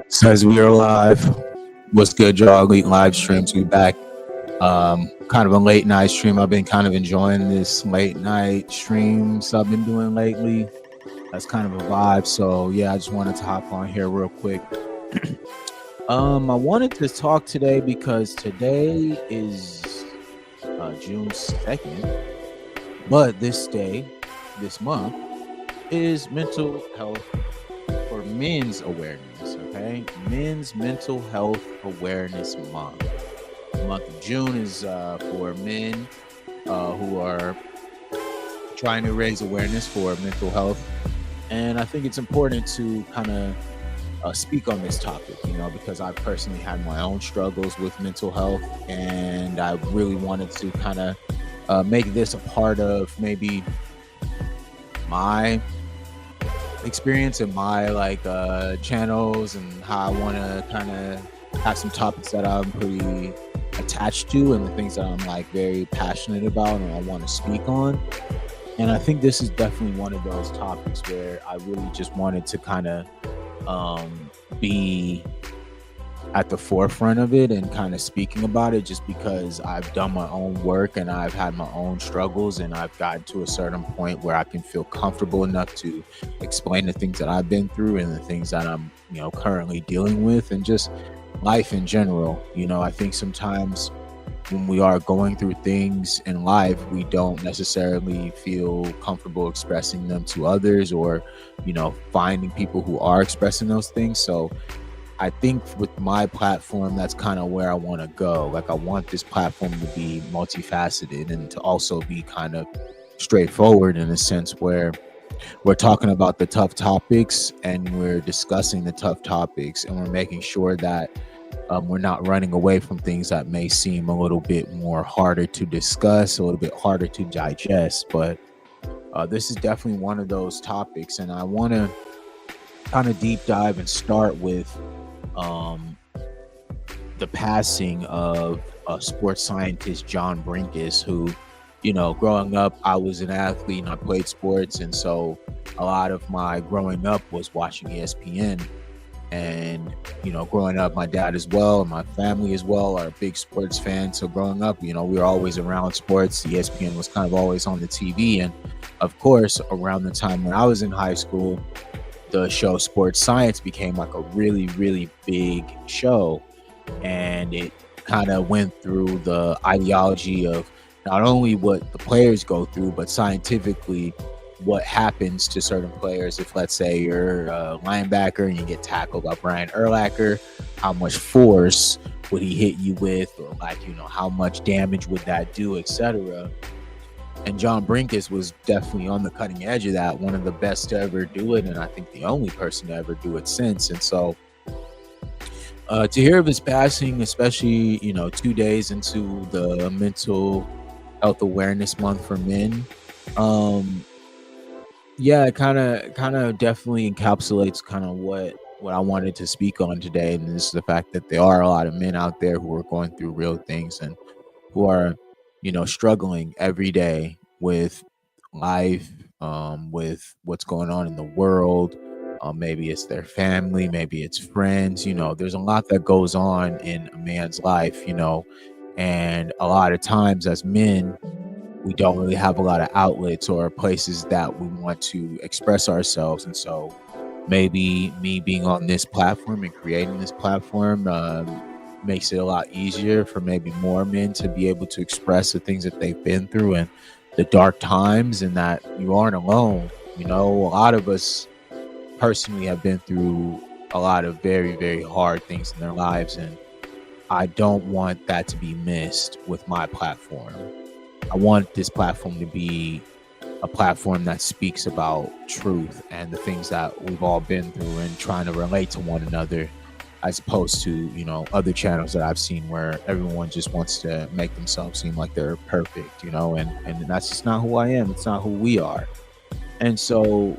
Says we are live. What's good, y'all? Elite live streams. We back. Kind of a late night stream. I've been kind of enjoying this late night streams I've been doing lately. That's kind of a vibe. So yeah, I just wanted to hop on here real quick. I wanted to talk today because today is June 2nd, but this month is mental health for men's awareness. Okay, men's mental health awareness month. The month of June is for men who are trying to raise awareness for mental health, and I think it's important to kind of speak on this topic, because I personally had my own struggles with mental health, and I really wanted to kind of make this a part of maybe my experience and my channels, and how I want to kind of have some topics that I'm pretty attached to and the things that I'm very passionate about and I want to speak on. And I think this is definitely one of those topics where I really just wanted to kind of be at the forefront of it and kind of speaking about it, just because I've done my own work and I've had my own struggles, and I've gotten to a certain point where I can feel comfortable enough to explain the things that I've been through and the things that I'm currently dealing with, and just life in general. I think sometimes when we are going through things in life, we don't necessarily feel comfortable expressing them to others, or finding people who are expressing those things. So I think with my platform, that's kind of where I want to go. I want this platform to be multifaceted and to also be kind of straightforward, in a sense where we're talking about the tough topics and we're discussing the tough topics, and we're making sure that we're not running away from things that may seem a little bit more harder to discuss, a little bit harder to digest. But this is definitely one of those topics, and I want to kind of deep dive and start with the passing of sports scientist John Brenkus, who, growing up, I was an athlete and I played sports, and so a lot of my growing up was watching ESPN. And growing up, my dad as well and my family as well are big sports fans. So growing up, we were always around sports. ESPN was kind of always on the TV. And of course, around the time when I was in high school, the show Sports Science became a really, really big show. And it kind of went through the ideology of not only what the players go through, but scientifically what happens to certain players. If, let's say, you're a linebacker and you get tackled by Brian Urlacher, how much force would he hit you with, or how much damage would that do, etc. And John Brenkus was definitely on the cutting edge of that, one of the best to ever do it, and I think the only person to ever do it since. And so to hear of his passing, especially 2 days into the mental health awareness month for men, yeah, it kind of definitely encapsulates kind of what I wanted to speak on today. And this is the fact that there are a lot of men out there who are going through real things and who are struggling every day with life, with what's going on in the world. Maybe it's their family, maybe it's friends. There's a lot that goes on in a man's life, and a lot of times as men, we don't really have a lot of outlets or places that we want to express ourselves. And so maybe me being on this platform and creating this platform makes it a lot easier for maybe more men to be able to express the things that they've been through and the dark times, and that you aren't alone. A lot of us personally have been through a lot of very, very hard things in their lives, and I don't want that to be missed with my platform. I want this platform to be a platform that speaks about truth and the things that we've all been through, and trying to relate to one another, as opposed to, other channels that I've seen where everyone just wants to make themselves seem like they're perfect, and that's just not who I am. It's not who we are. And so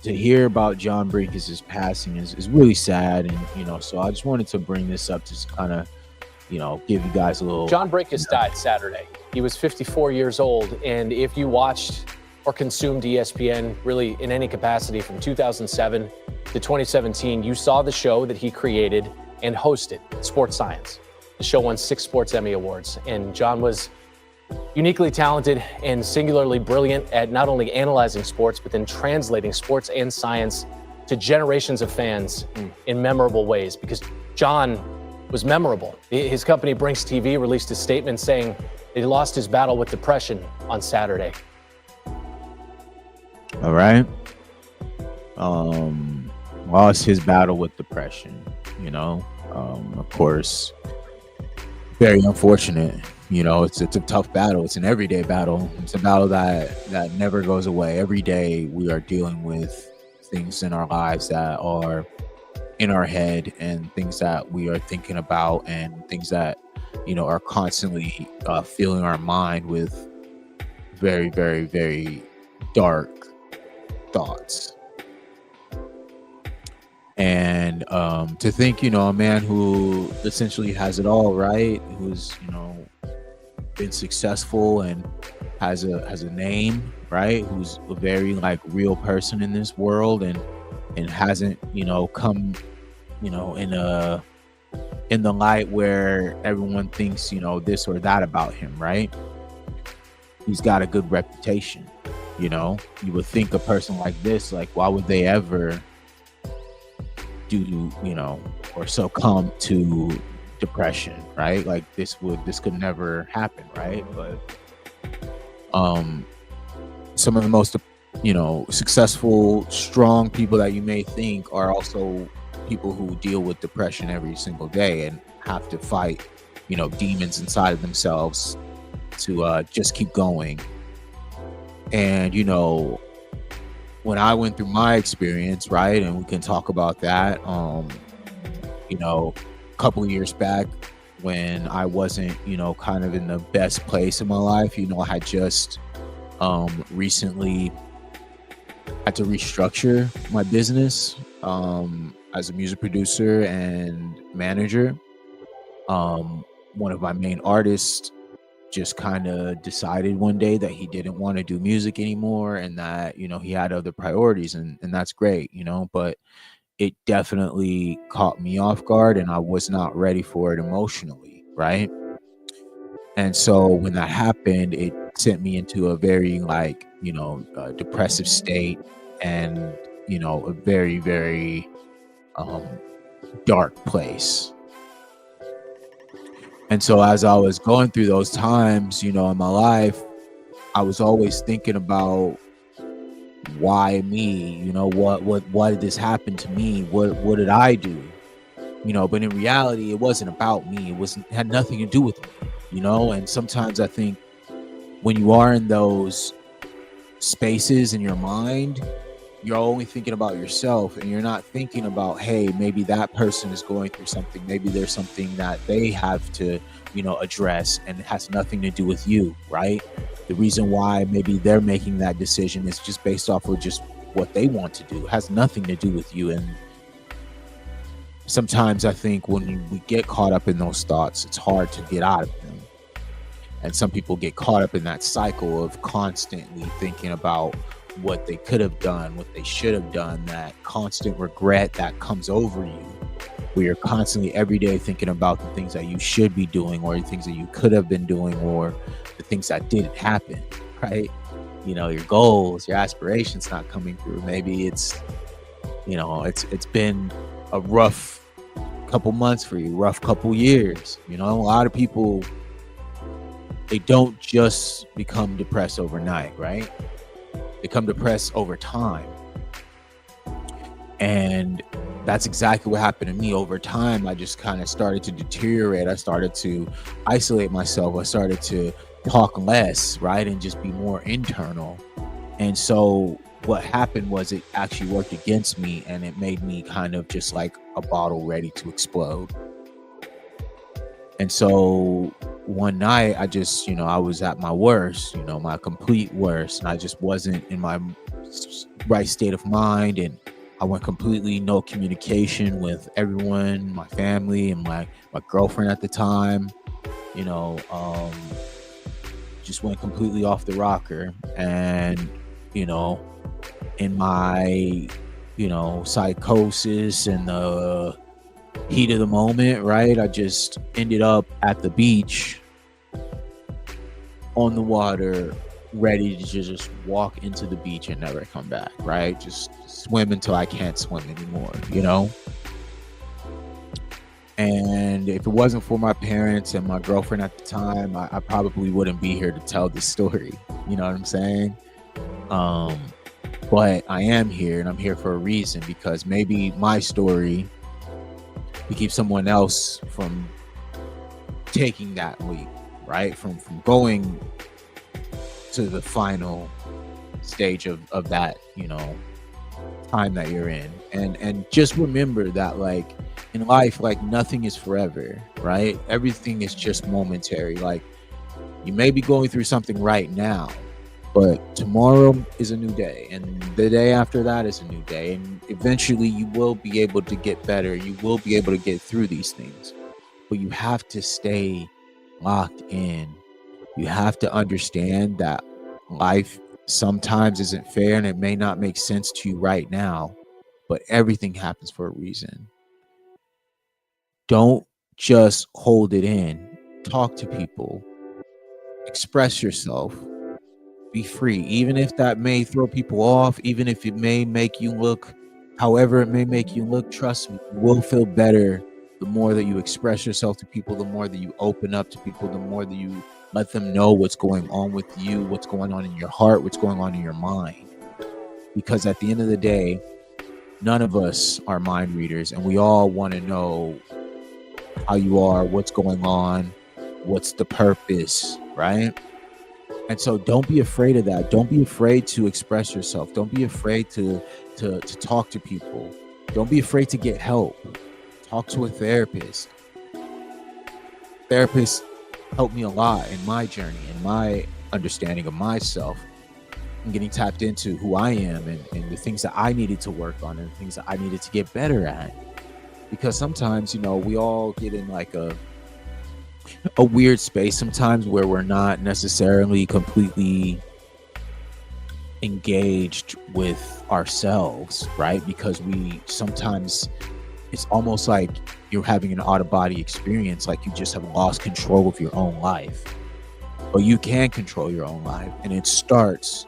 to hear about John Brenkus' passing is really sad. And, so I just wanted to bring this up to kind of, give you guys a little. John Brenkus died Saturday. He was 54 years old. And if you watched or consumed ESPN really in any capacity from 2007 to 2017, you saw the show that he created and hosted, Sports Science. The show won 6 Sports Emmy Awards, and John was uniquely talented and singularly brilliant at not only analyzing sports, but then translating sports and science to generations of fans in memorable ways, because John was memorable. His company, Brenkus TV, released a statement saying that he lost his battle with depression on Saturday. All right. Lost his battle with depression, of course, very unfortunate. It's a tough battle. It's an everyday battle. It's a battle that never goes away. Every day we are dealing with things in our lives that are in our head, and things that we are thinking about, and things that are constantly filling our mind with very, very, very dark thoughts. And to think, a man who essentially has it all, right, who's been successful and has a name, right, who's a very real person in this world, and hasn't come in the light where everyone thinks this or that about him, right? He's got a good reputation. You would think a person like this, why would they ever do or succumb to depression, right? This could never happen, right? But some of the most successful, strong people that you may think are also people who deal with depression every single day and have to fight demons inside of themselves to just keep going. And when I went through my experience, right, and we can talk about that, a couple of years back, when I wasn't kind of in the best place in my life, I had just recently had to restructure my business as a music producer and manager. One of my main artists just kind of decided one day that he didn't want to do music anymore, and that he had other priorities, and that's great, but it definitely caught me off guard, and I was not ready for it emotionally, right? And so when that happened, it sent me into a very depressive state, and a very, very dark place. And so as I was going through those times, in my life, I was always thinking about, why me? Why did this happen to me? What did I do? But in reality, it wasn't about me. It had nothing to do with me, And sometimes I think when you are in those spaces in your mind, you're only thinking about yourself, and you're not thinking about, hey, maybe that person is going through something. Maybe there's something that they have to, address, and it has nothing to do with you, right? The reason why maybe they're making that decision is just based off of just what they want to do. It has nothing to do with you. And sometimes I think when we get caught up in those thoughts, it's hard to get out of them. And some people get caught up in that cycle of constantly thinking about what they could have done, what they should have done, that constant regret that comes over you, where you're constantly every day thinking about the things that you should be doing, or the things that you could have been doing, or the things that didn't happen, right? Your goals, your aspirations not coming through. Maybe it's been a rough couple months for you, rough couple years. A lot of people, they don't just become depressed overnight, right? They become depressed over time. And that's exactly what happened to me. Over time, I just kind of started to deteriorate. I started to isolate myself. I started to talk less, right? And just be more internal. And so what happened was, it actually worked against me, and it made me kind of just like a bottle ready to explode. And so one night I just, I was at my worst, my complete worst, and I just wasn't in my right state of mind. And I went completely no communication with everyone, my family, and my girlfriend at the time, just went completely off the rocker. And, in my psychosis and the heat of the moment, right? I just ended up at the beach on the water, ready to just walk into the beach and never come back, right? Just swim until I can't swim anymore. And if it wasn't for my parents and my girlfriend at the time, I probably wouldn't be here to tell this story. You know what I'm saying? But I am here, and I'm here for a reason, because maybe my story to keep someone else from taking that leap, right? From going to the final stage of that, time that you're in. And just remember that, like, in life, like, nothing is forever, right? Everything is just momentary. Like, you may be going through something right now, but tomorrow is a new day, and the day after that is a new day, and eventually you will be able to get better. You will be able to get through these things, but you have to stay locked in. You have to understand that life sometimes isn't fair, and it may not make sense to you right now, but everything happens for a reason. Don't just hold it in. Talk to people. Express yourself. Be free, even if that may throw people off, even if it may make you look however it may make you look. Trust me, you will feel better the more that you express yourself to people, the more that you open up to people, the more that you let them know what's going on with you, what's going on in your heart, what's going on in your mind. Because at the end of the day, none of us are mind readers, and we all want to know how you are, what's going on, what's the purpose, right? And so don't be afraid of that. Don't be afraid to express yourself. Don't be afraid to talk to people. Don't be afraid to get help. Talk to a therapist. Therapists helped me a lot in my journey and my understanding of myself, and getting tapped into who I am, and the things that I needed to work on, and the things that I needed to get better at. Because sometimes, we all get in like a weird space sometimes where we're not necessarily completely engaged with ourselves, right? Because it's almost like you're having an out-of-body experience, like you just have lost control of your own life. But you can control your own life, and it starts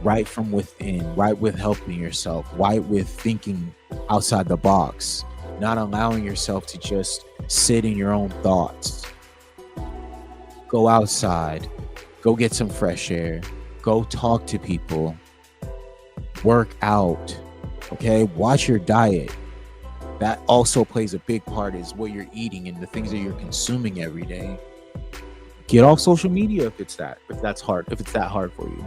right from within, right with helping yourself, right with thinking outside the box, not allowing yourself to just sit in your own thoughts. Go outside, go get some fresh air, go talk to people, work out, okay? Watch your diet. That also plays a big part, is what you're eating and the things that you're consuming every day. Get off social media if that's that hard for you.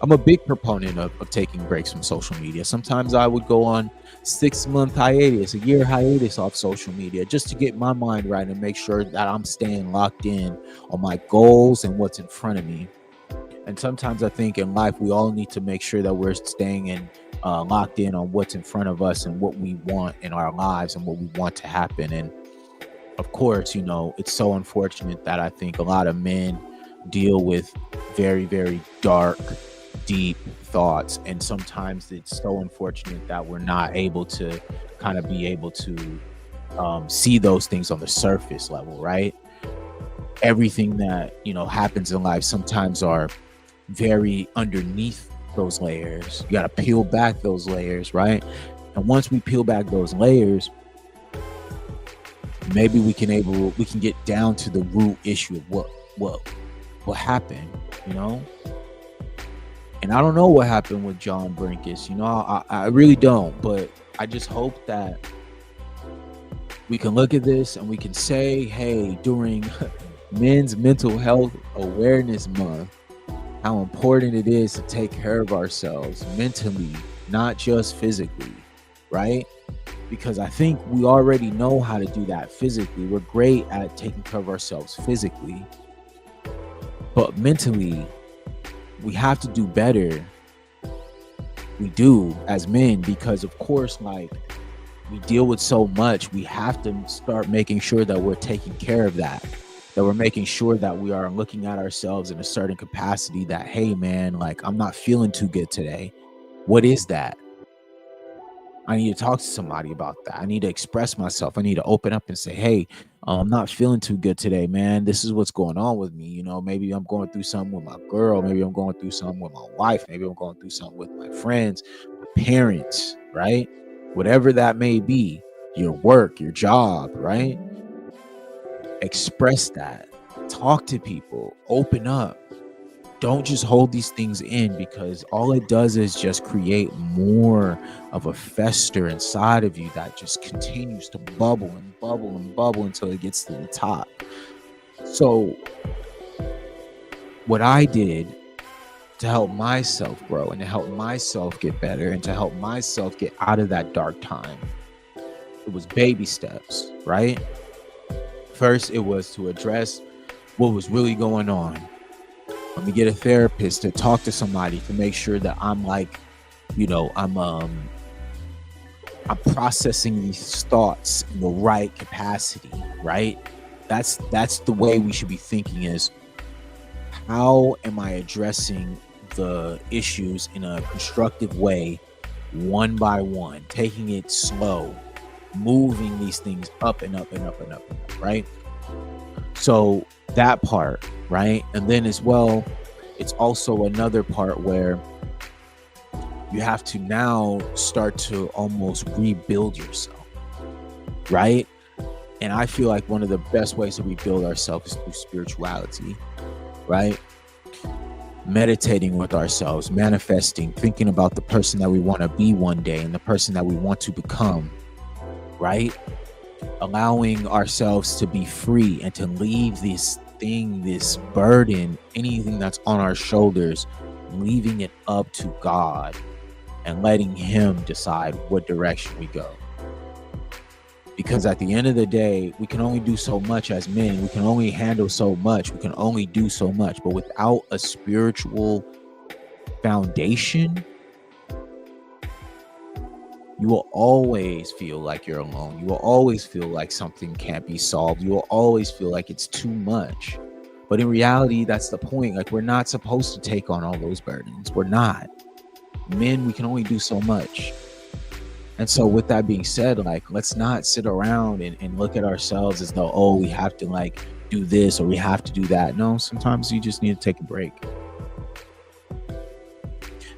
I'm a big proponent of taking breaks from social media. Sometimes I would go on 6-month hiatus, a year hiatus off social media, just to get my mind right and make sure that I'm staying locked in on my goals and what's in front of me. And sometimes I think in life, we all need to make sure that we're staying locked in on what's in front of us and what we want in our lives and what we want to happen. And of course, it's so unfortunate that I think a lot of men deal with very, very dark, deep thoughts, and sometimes it's so unfortunate that we're not able to kind of be able to see those things on the surface level, right? Everything that happens in life sometimes are very underneath those layers. You got to peel back those layers, right? And once we peel back those layers, maybe we can get down to the root issue of what happened, And I don't know what happened with John Brenkus. I really don't. But I just hope that we can look at this and we can say, hey, during Men's Mental Health Awareness Month, how important it is to take care of ourselves mentally, not just physically, right? Because I think we already know how to do that physically. We're great at taking care of ourselves physically. But mentally, we have to do better. We do as men, because of course, like, we deal with so much. We have to start making sure that we're taking care of that we're making sure that we are looking at ourselves in a certain capacity that, hey man, like, I'm not feeling too good today. What is that? I need to talk to somebody about that. I need to express myself. I need to open up and say, hey, I'm not feeling too good today, man. This is what's going on with me. You know, maybe I'm going through something with my girl. Maybe I'm going through something with my wife. Maybe I'm going through something with my friends, my parents, right? Whatever that may be, your work, your job, right? Express that. Talk to people. Open up. Don't just hold these things in, because all it does is just create more of a fester inside of you that just continues to bubble and bubble and bubble until it gets to the top. So what I did to help myself grow and to help myself get better and to help myself get out of that dark time, it was baby steps, right? First, it was to address what was really going on. Let me get a therapist, to talk to somebody, to make sure that I'm like, you know, I'm processing these thoughts in the right capacity, right? That's the way we should be thinking, is how am I addressing the issues in a constructive way, one by one, taking it slow, moving these things up and up and up and up and up, right? So that part, right? And then as well, it's also another part where you have to now start to almost rebuild yourself, right? And I feel like one of the best ways to rebuild ourselves is through spirituality, right? Meditating with ourselves, manifesting, thinking about the person that we want to be one day and the person that we want to become, right? Allowing ourselves to be free and to leave this thing, this burden, anything that's on our shoulders, leaving it up to God and letting Him decide what direction we go. Because at the end of the day, we can only do so much as men. We can only handle so much. We can only do so much. But without a spiritual foundation, you will always feel like you're alone. You will always feel like something can't be solved. You will always feel like it's too much. But in reality, that's the point. Like, we're not supposed to take on all those burdens. We're not. Men, we can only do so much. And so with that being said, like, let's not sit around and look at ourselves as though, oh, we have to like do this or we have to do that. No, sometimes you just need to take a break.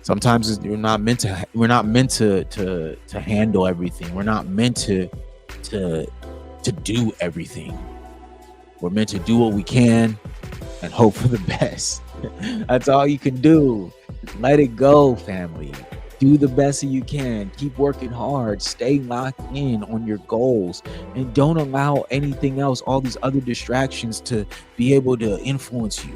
Sometimes we're not meant to handle everything. We're not meant to do everything. We're meant to do what we can and hope for the best. That's all you can do. Let it go, family. Do the best that you can. Keep working hard. Stay locked in on your goals, and don't allow anything else, all these other distractions, to be able to influence you.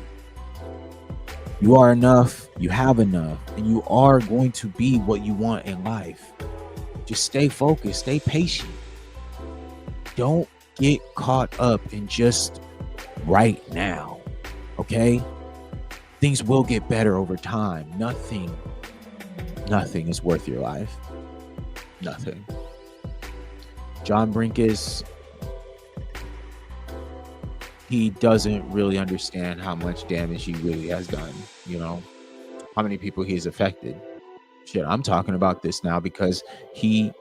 You are enough, you have enough, and you are going to be what you want in life. Just stay focused, stay patient. Don't get caught up in just right now, okay? Things will get better over time. Nothing is worth your life. Nothing. John Brenkus, he doesn't really understand how much damage he really has done, you know, how many people he's affected. Shit, I'm talking about this now because he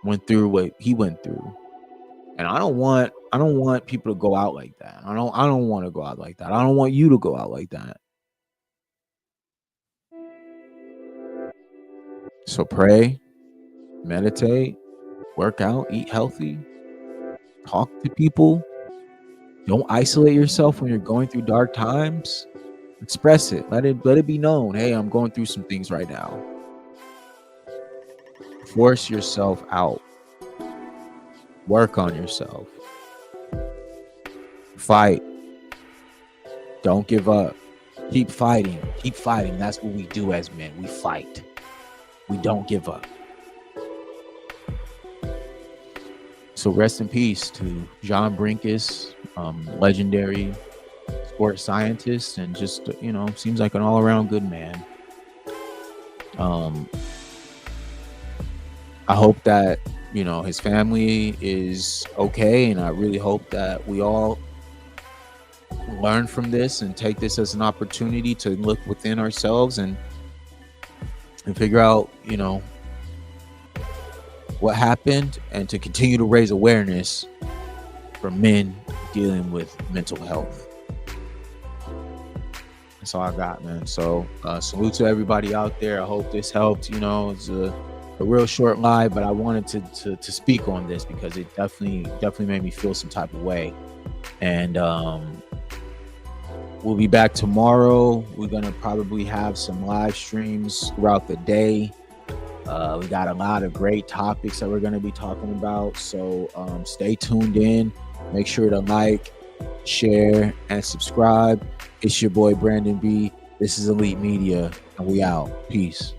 went through what he went through. And I don't want people to go out like that. I don't want to go out like that. I don't want you to go out like that. So pray, meditate, work out, eat healthy, talk to people. Don't isolate yourself when you're going through dark times. Express it. Let it be known. Hey, I'm going through some things right now. Force yourself out. Work on yourself. Fight. Don't give up. Keep fighting. Keep fighting. That's what we do as men. We fight. We don't give up. So rest in peace to John Brenkus, legendary sports scientist, and just, you know, seems like an all-around good man. I hope that, you know, his family is okay, and I really hope that we all learn from this and take this as an opportunity to look within ourselves and figure out, you know, what happened and to continue to raise awareness for men dealing with mental health. That's all I got, man. So salute to everybody out there. I hope this helped. You know, it's a real short live, but I wanted to speak on this because it definitely made me feel some type of way. And we'll be back tomorrow. We're gonna probably have some live streams throughout the day. We got a lot of great topics that we're gonna be talking about. So stay tuned in. Make sure to like, share, and subscribe. It's your boy Brandon B. This is Elite Media, and we out. Peace.